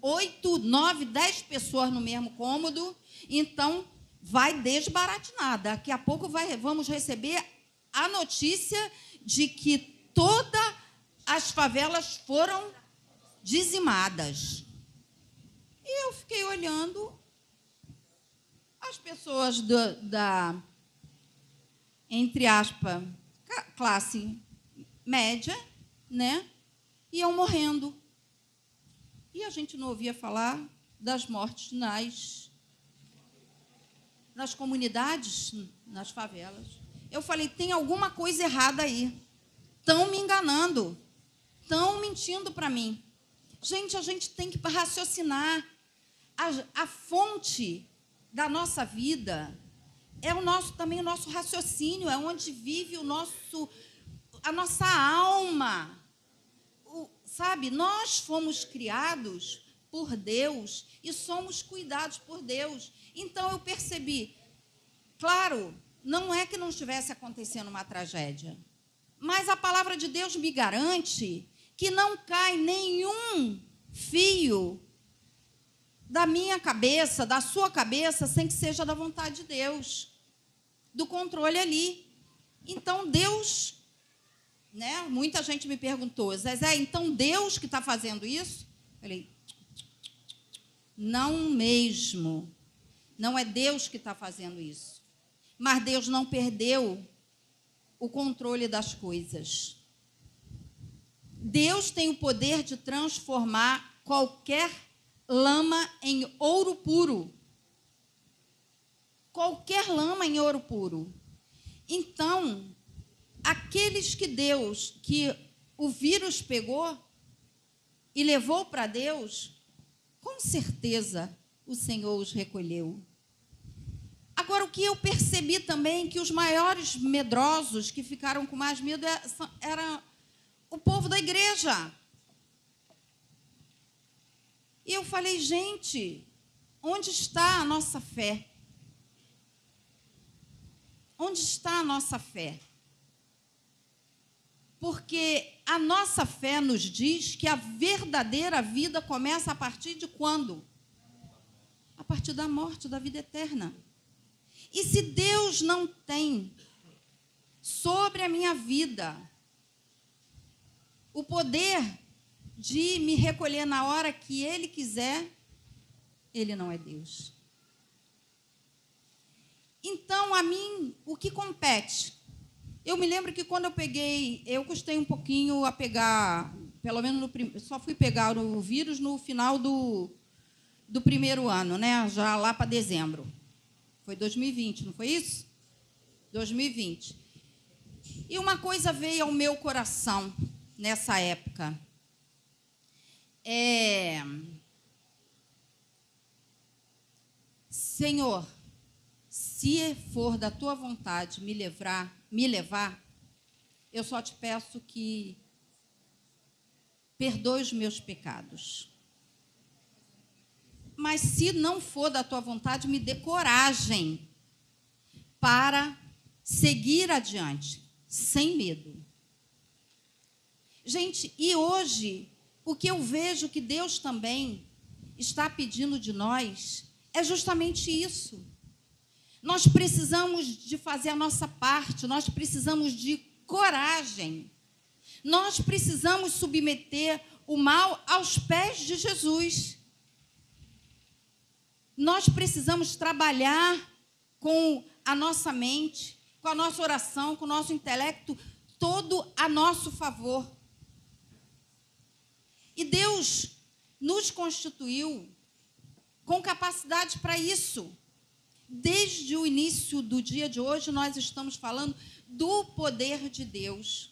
8, 9, 10 pessoas no mesmo cômodo, então vai desbaratinar. Daqui a pouco vamos receber a notícia de que todas as favelas foram dizimadas. E eu fiquei olhando as pessoas entre aspas, classe média, né? Iam morrendo. E a gente não ouvia falar das mortes nas comunidades, nas favelas. Eu falei, tem alguma coisa errada aí. Estão me enganando. Estão mentindo para mim. Gente, a gente tem que raciocinar. A fonte da nossa vida é também o nosso raciocínio, é onde vive a nossa alma. Sabe, nós fomos criados por Deus e somos cuidados por Deus. Então, eu percebi, claro, não é que não estivesse acontecendo uma tragédia, mas a palavra de Deus me garante que não cai nenhum fio da minha cabeça, da sua cabeça, sem que seja da vontade de Deus, do controle ali. Então, Deus, né? Muita gente me perguntou, Zezé, então Deus que está fazendo isso? Eu falei, Não mesmo. Não é Deus que está fazendo isso. Mas Deus não perdeu o controle das coisas. Deus tem o poder de transformar qualquer lama em ouro puro. Qualquer lama em ouro puro. Então, aqueles que o vírus pegou e levou para Deus, com certeza o Senhor os recolheu. Agora, o que eu percebi também, que os maiores medrosos, que ficaram com mais medo, era o povo da igreja. E eu falei, gente, onde está a nossa fé? Onde está a nossa fé? Porque a nossa fé nos diz que a verdadeira vida começa a partir de quando? A partir da morte, da vida eterna. E se Deus não tem sobre a minha vida o poder de me recolher na hora que Ele quiser, Ele não é Deus. Então, a mim, o que compete? Eu me lembro que quando eu custei um pouquinho a pegar, pelo menos só fui pegar o vírus no final do primeiro ano, né? Já lá para dezembro. Foi 2020, não foi isso? 2020. E uma coisa veio ao meu coração nessa época. Senhor, se for da tua vontade me levar, eu só te peço que perdoe os meus pecados. Mas se não for da tua vontade, me dê coragem para seguir adiante, sem medo. Gente, e hoje, o que eu vejo que Deus também está pedindo de nós é justamente isso. Nós precisamos de fazer a nossa parte, nós precisamos de coragem. Nós precisamos submeter o mal aos pés de Jesus. Nós precisamos trabalhar com a nossa mente, com a nossa oração, com o nosso intelecto, todo a nosso favor. E Deus nos constituiu com capacidade para isso. Desde o início do dia de hoje, nós estamos falando do poder de Deus,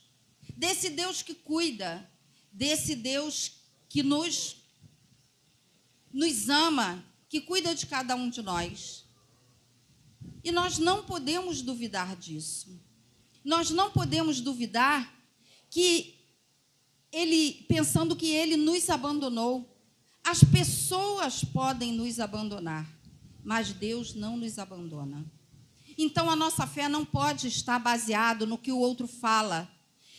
desse Deus que cuida, desse Deus que nos ama, que cuida de cada um de nós. E nós não podemos duvidar disso. Nós não podemos duvidar que pensando que Ele nos abandonou. As pessoas podem nos abandonar, mas Deus não nos abandona. Então, a nossa fé não pode estar baseada no que o outro fala,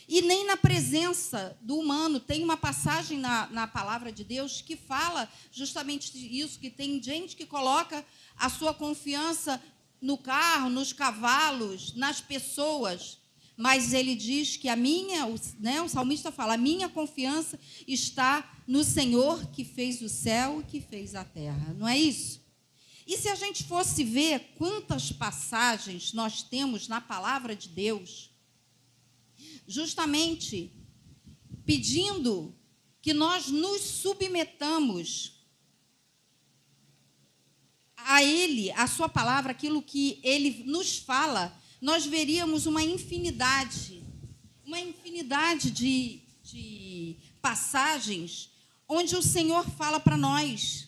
e nem na presença do humano. Tem uma passagem na palavra de Deus que fala justamente isso, que tem gente que coloca a sua confiança no carro, nos cavalos, nas pessoas, mas ele diz que o salmista fala, a minha confiança está no Senhor que fez o céu e que fez a terra. Não é isso? E se a gente fosse ver quantas passagens nós temos na palavra de Deus, justamente pedindo que nós nos submetamos a Ele, a sua palavra, aquilo que Ele nos fala, nós veríamos uma infinidade de passagens onde o Senhor fala para nós: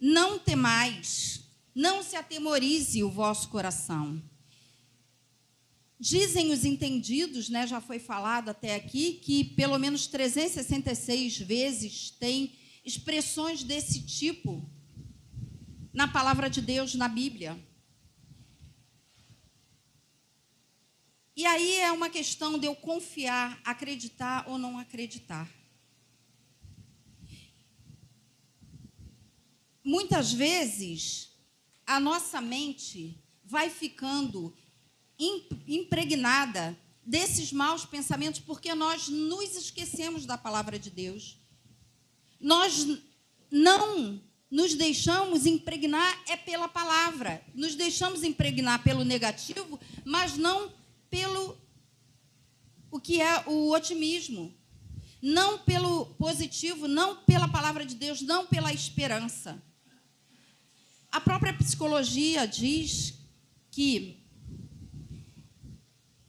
não temais, não se atemorize o vosso coração. Dizem os entendidos, né, já foi falado até aqui, que pelo menos 366 vezes tem expressões desse tipo na palavra de Deus, na Bíblia. E aí é uma questão de eu confiar, acreditar ou não acreditar. Muitas vezes, a nossa mente vai ficando impregnada desses maus pensamentos, porque nós nos esquecemos da palavra de Deus. Nós não nos deixamos impregnar pela palavra, nos deixamos impregnar pelo negativo, mas não pelo o que é o otimismo, não pelo positivo, não pela palavra de Deus, não pela esperança. A própria psicologia diz que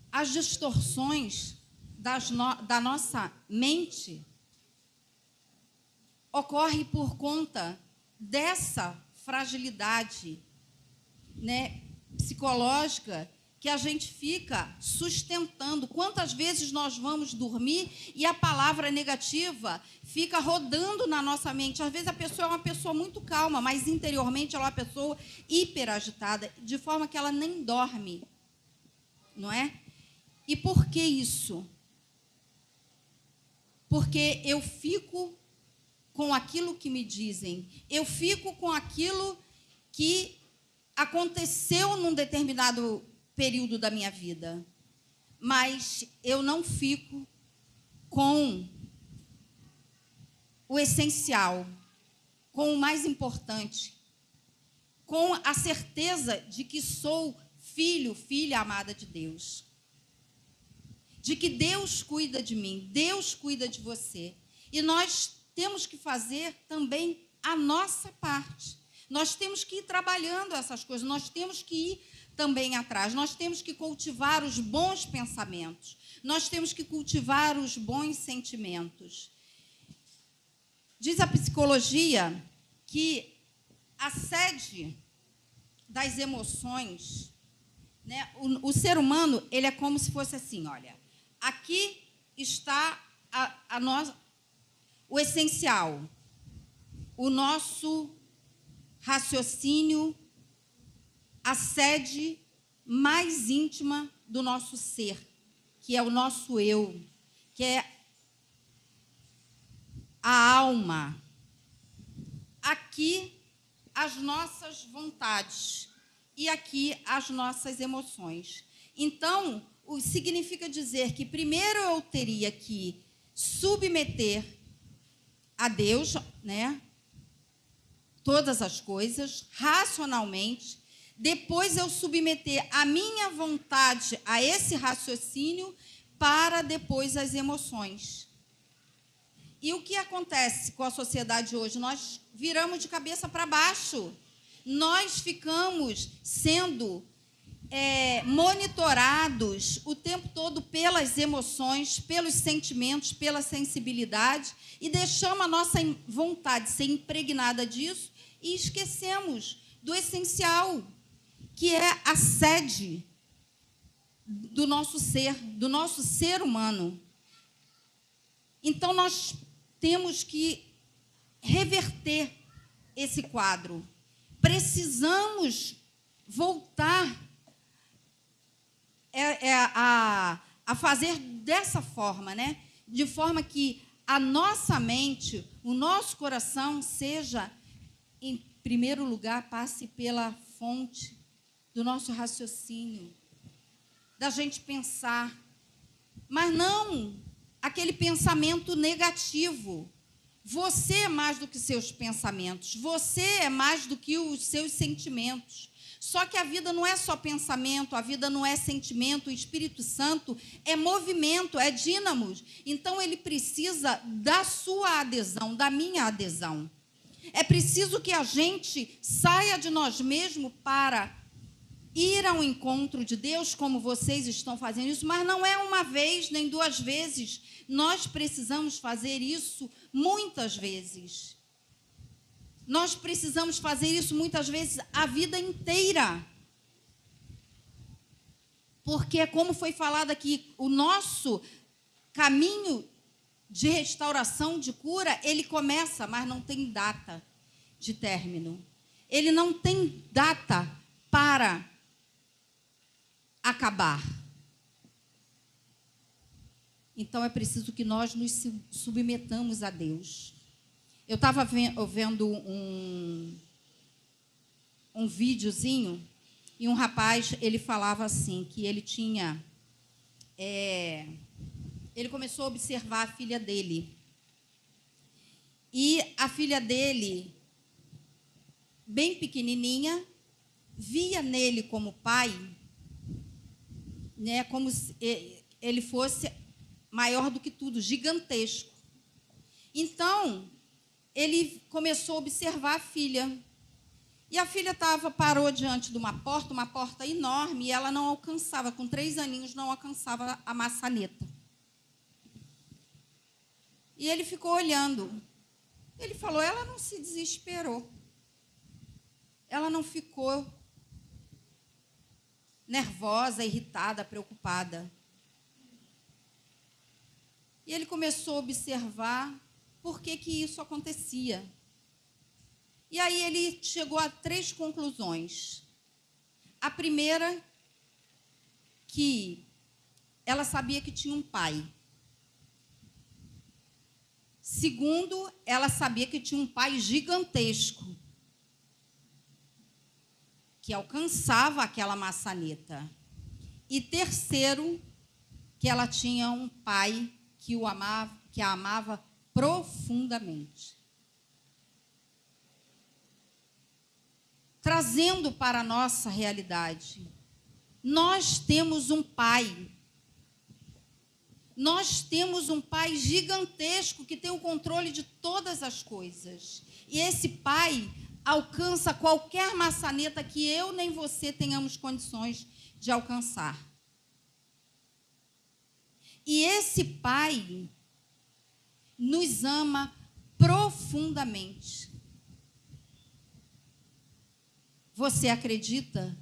as distorções da nossa mente ocorrem por conta dessa fragilidade, né, psicológica que a gente fica sustentando. Quantas vezes nós vamos dormir e a palavra negativa fica rodando na nossa mente? Às vezes a pessoa é uma pessoa muito calma, mas interiormente ela é uma pessoa hiperagitada, de forma que ela nem dorme, não é? E por que isso? Porque eu fico com aquilo que me dizem, eu fico com aquilo que aconteceu num determinado período da minha vida, mas eu não fico com o essencial, com o mais importante, com a certeza de que sou filho, filha amada de Deus, de que Deus cuida de mim, Deus cuida de você, e nós temos que fazer também a nossa parte. Nós temos que ir trabalhando essas coisas, nós temos que ir também atrás, nós temos que cultivar os bons pensamentos, nós temos que cultivar os bons sentimentos. Diz a psicologia que a sede das emoções, né, o ser humano, ele é como se fosse assim, olha, aqui está o essencial, o nosso raciocínio, a sede mais íntima do nosso ser, que é o nosso eu, que é a alma. Aqui, as nossas vontades e aqui as nossas emoções. Então, significa dizer que primeiro eu teria que submeter a Deus, né, todas as coisas, racionalmente, depois eu submeter a minha vontade a esse raciocínio, para depois as emoções. E o que acontece com a sociedade hoje? Nós viramos de cabeça para baixo, nós ficamos sendo monitorados o tempo todo pelas emoções, pelos sentimentos, pela sensibilidade, e deixamos a nossa vontade ser impregnada disso e esquecemos do essencial, que é a sede do nosso ser humano. Então, nós temos que reverter esse quadro. Precisamos voltar a fazer dessa forma, né? De forma que a nossa mente, o nosso coração seja, em primeiro lugar, passe pela fonte do nosso raciocínio, da gente pensar, mas não aquele pensamento negativo. Você é mais do que seus pensamentos, você é mais do que os seus sentimentos. Só que a vida não é só pensamento, a vida não é sentimento, o Espírito Santo é movimento, é dínamo. Então, ele precisa da sua adesão, da minha adesão. É preciso que a gente saia de nós mesmos para ir ao encontro de Deus, como vocês estão fazendo isso, mas não é uma vez, nem duas vezes. Nós precisamos fazer isso muitas vezes. Nós precisamos fazer isso muitas vezes a vida inteira. Porque, como foi falado aqui, o nosso caminho de restauração, de cura, ele começa, mas não tem data de término. Ele não tem data para acabar. Então, é preciso que nós nos submetamos a Deus. Eu estava vendo um videozinho, e um rapaz, ele falava assim, que ele tinha... ele começou a observar a filha dele. E a filha dele bem pequenininha, via nele como pai, né, como se ele fosse maior do que tudo, gigantesco. Então, ele começou a observar a filha. E a filha parou diante de uma porta enorme, e ela não alcançava, com 3 aninhos, não alcançava a maçaneta. E ele ficou olhando. Ele falou, ela não se desesperou. Ela não ficou nervosa, irritada, preocupada. E ele começou a observar por que isso acontecia. E aí ele chegou a 3 conclusões. A primeira, que ela sabia que tinha um pai. Segundo, ela sabia que tinha um pai gigantesco, que alcançava aquela maçaneta. E terceiro, que ela tinha um pai que a amava profundamente. Trazendo para a nossa realidade, nós temos um pai. Nós temos um pai gigantesco que tem o controle de todas as coisas. E esse pai alcança qualquer maçaneta que eu nem você tenhamos condições de alcançar. E esse pai nos ama profundamente. Você acredita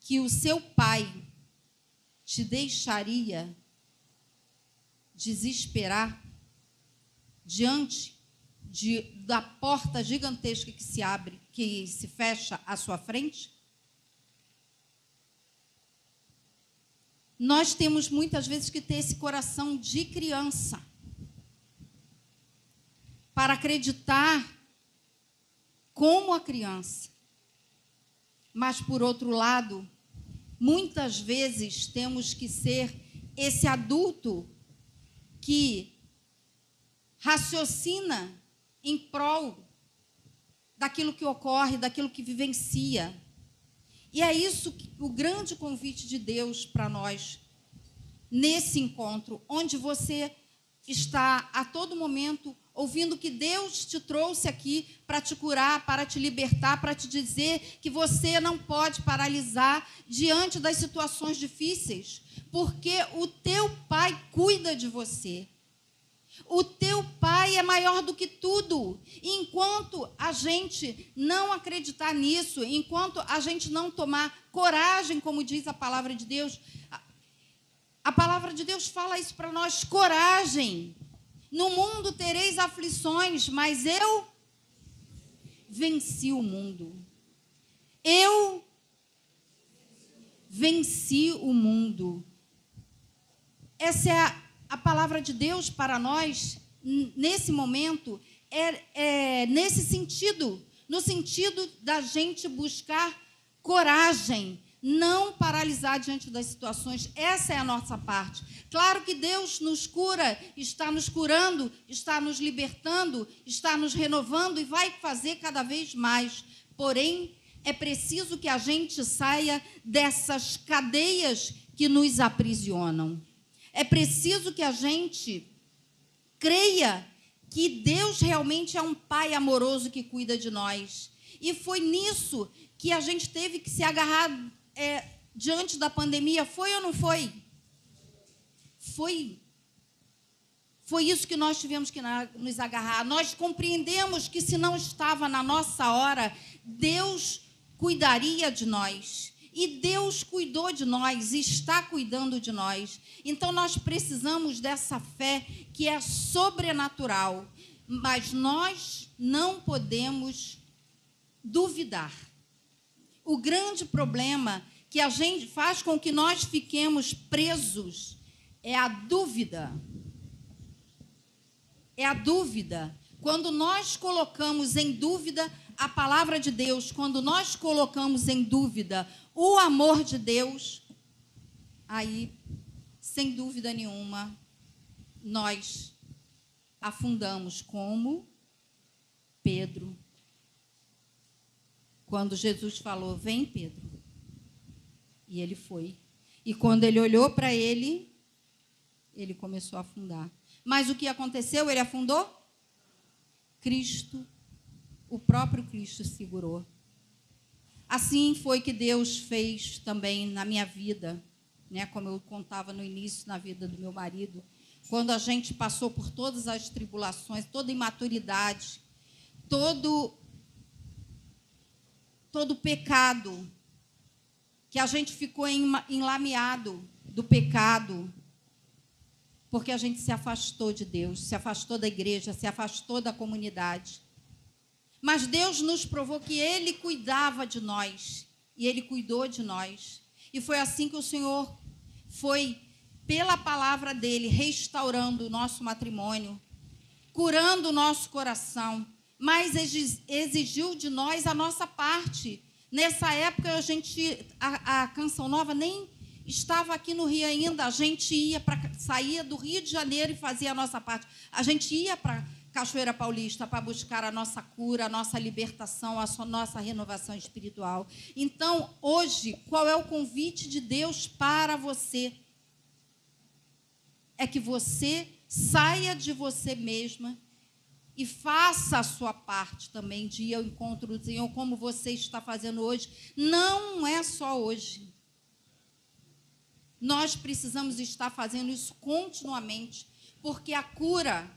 que o seu pai te deixaria desesperar diante da porta gigantesca que se abre, que se fecha à sua frente? Nós temos muitas vezes que ter esse coração de criança para acreditar como a criança. Mas, por outro lado, muitas vezes temos que ser esse adulto que raciocina em prol daquilo que ocorre, daquilo que vivencia. E é isso o grande convite de Deus para nós, nesse encontro, onde você está a todo momento ouvindo que Deus te trouxe aqui para te curar, para te libertar, para te dizer que você não pode paralisar diante das situações difíceis, porque o teu pai cuida de você. O teu pai é maior do que tudo. E enquanto a gente não acreditar nisso, enquanto a gente não tomar coragem, como diz a palavra de Deus, a palavra de Deus fala isso para nós, coragem. No mundo tereis aflições, mas eu venci o mundo. Eu venci o mundo. Essa é a palavra de Deus para nós, nesse momento, nesse sentido, no sentido da gente buscar coragem, não paralisar diante das situações. Essa é a nossa parte. Claro que Deus nos cura, está nos curando, está nos libertando, está nos renovando e vai fazer cada vez mais. Porém, é preciso que a gente saia dessas cadeias que nos aprisionam. É preciso que a gente creia que Deus realmente é um pai amoroso que cuida de nós. E foi nisso que a gente teve que se agarrar diante da pandemia. Foi ou não foi? Foi isso que nós tivemos que nos agarrar. Nós compreendemos que se não estava na nossa hora, Deus cuidaria de nós. E Deus cuidou de nós, está cuidando de nós. Então, nós precisamos dessa fé que é sobrenatural. Mas nós não podemos duvidar. O grande problema que a gente faz com que nós fiquemos presos é a dúvida. É a dúvida. Quando nós colocamos em dúvida a palavra de Deus, quando nós colocamos em dúvida o amor de Deus, aí, sem dúvida nenhuma, nós afundamos como Pedro. quando Jesus falou, vem, Pedro. E ele foi. E quando ele olhou para ele começou a afundar. Mas o que aconteceu? Ele afundou? Cristo, o próprio Cristo segurou. Assim foi que Deus fez também na minha vida, né? Como eu contava no início, na vida do meu marido. Quando a gente passou por todas as tribulações, toda imaturidade, todo pecado, que a gente ficou enlameado do pecado, porque a gente se afastou de Deus, se afastou da igreja, se afastou da comunidade. Mas Deus nos provou que Ele cuidava de nós, e Ele cuidou de nós. E foi assim que o Senhor foi, pela palavra dEle, restaurando o nosso matrimônio, curando o nosso coração, mas exigiu de nós a nossa parte. Nessa época, a Canção Nova nem estava aqui no Rio ainda, a gente saía do Rio de Janeiro e fazia a nossa parte. A gente ia para Cachoeira Paulista para buscar a nossa cura, a nossa libertação, a nossa renovação espiritual. Então, hoje, qual é o convite de Deus para você? É que você saia de você mesma e faça a sua parte também de ir ao encontro do Senhor, como você está fazendo hoje. Não é só hoje. Nós precisamos estar fazendo isso continuamente, porque a cura,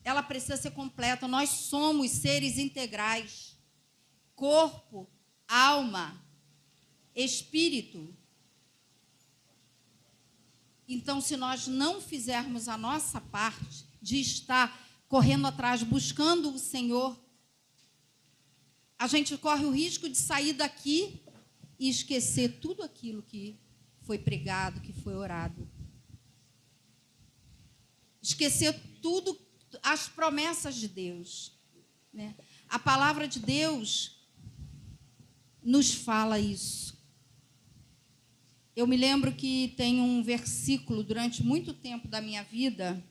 ela precisa ser completa. Nós somos seres integrais. Corpo, alma, espírito. Então, se nós não fizermos a nossa parte de estar correndo atrás, buscando o Senhor, a gente corre o risco de sair daqui e esquecer tudo aquilo que foi pregado, que foi orado. Esquecer tudo, as promessas de Deus, né? A palavra de Deus nos fala isso. Eu me lembro que tem um versículo durante muito tempo da minha vida,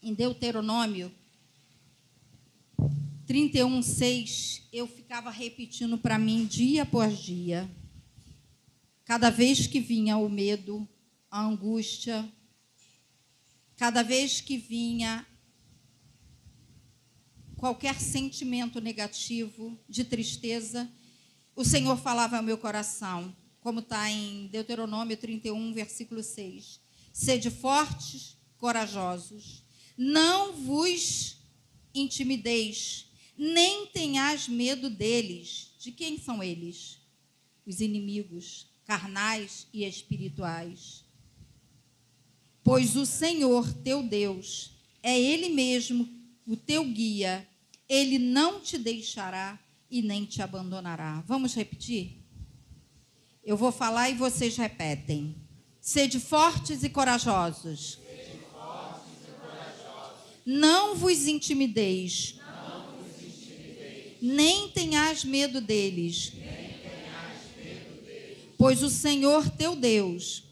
em Deuteronômio 31:6, eu ficava repetindo para mim dia após dia. Cada vez que vinha o medo, a angústia, cada vez que vinha qualquer sentimento negativo, de tristeza, o Senhor falava ao meu coração, como está em Deuteronômio 31, versículo 6. Sede fortes, corajosos, não vos intimideis, nem tenhais medo deles. De quem são eles? Os inimigos carnais e espirituais. Pois o Senhor, teu Deus, é Ele mesmo o teu guia. Ele não te deixará e nem te abandonará. Vamos repetir? Eu vou falar e vocês repetem. Sede fortes e corajosos. Não vos intimideis. Nem tenhais medo deles. Pois o Senhor teu Deus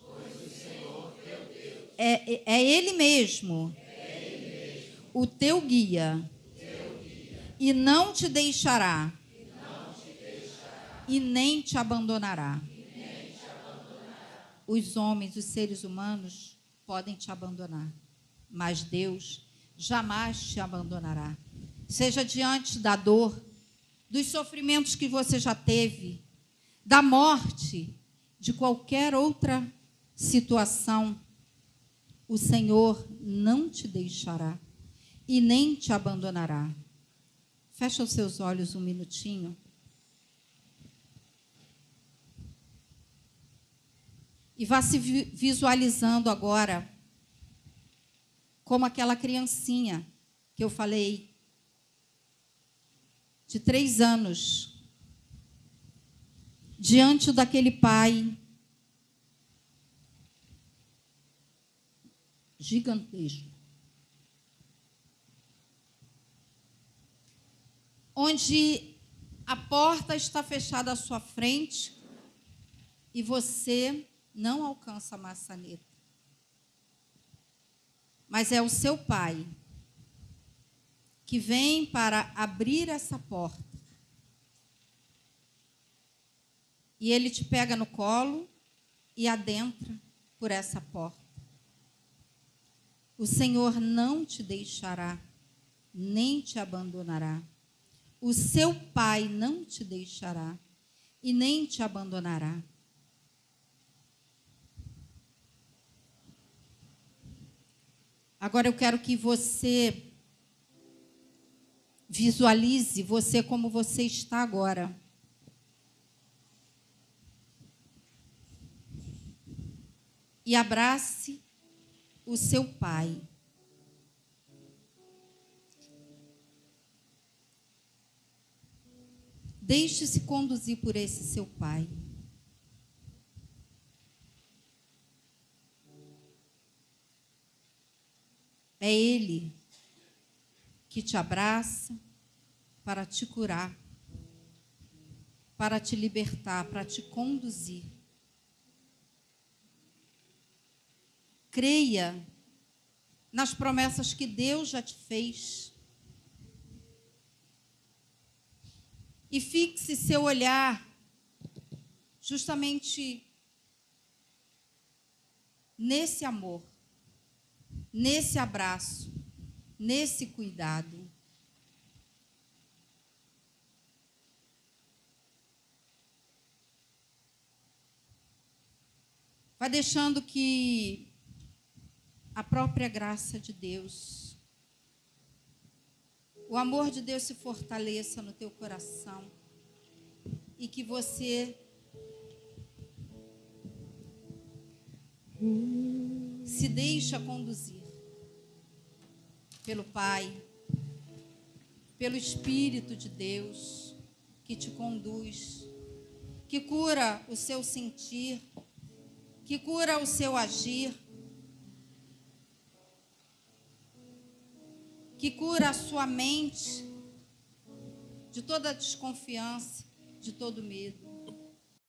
é Ele mesmo o teu guia. E não te deixará e nem te abandonará. Os homens, os seres humanos podem te abandonar, mas Deus jamais te abandonará. Seja diante da dor, dos sofrimentos que você já teve, da morte, de qualquer outra situação, o Senhor não te deixará e nem te abandonará. Fecha os seus olhos um minutinho. E vá se visualizando agora como aquela criancinha que eu falei, de 3 anos, diante daquele pai gigantesco, onde a porta está fechada à sua frente e você não alcança a maçaneta. Mas é o seu pai que vem para abrir essa porta E Ele te pega no colo e adentra por essa porta. O Senhor não te deixará, nem te abandonará. O seu Pai não te deixará e nem te abandonará. Agora eu quero que você visualize você como você está agora. E abrace o seu Pai. Deixe-se conduzir por esse seu Pai. É Ele que te abraça para te curar, para te libertar, para te conduzir. Creia nas promessas que Deus já te fez. E fixe seu olhar justamente nesse amor, nesse abraço, nesse cuidado. Vai deixando que a própria graça de Deus, o amor de Deus se fortaleça no teu coração e que você se deixa conduzir pelo Pai, pelo Espírito de Deus que te conduz, que cura o seu sentir, que cura o seu agir, que cura a sua mente de toda desconfiança, de todo medo.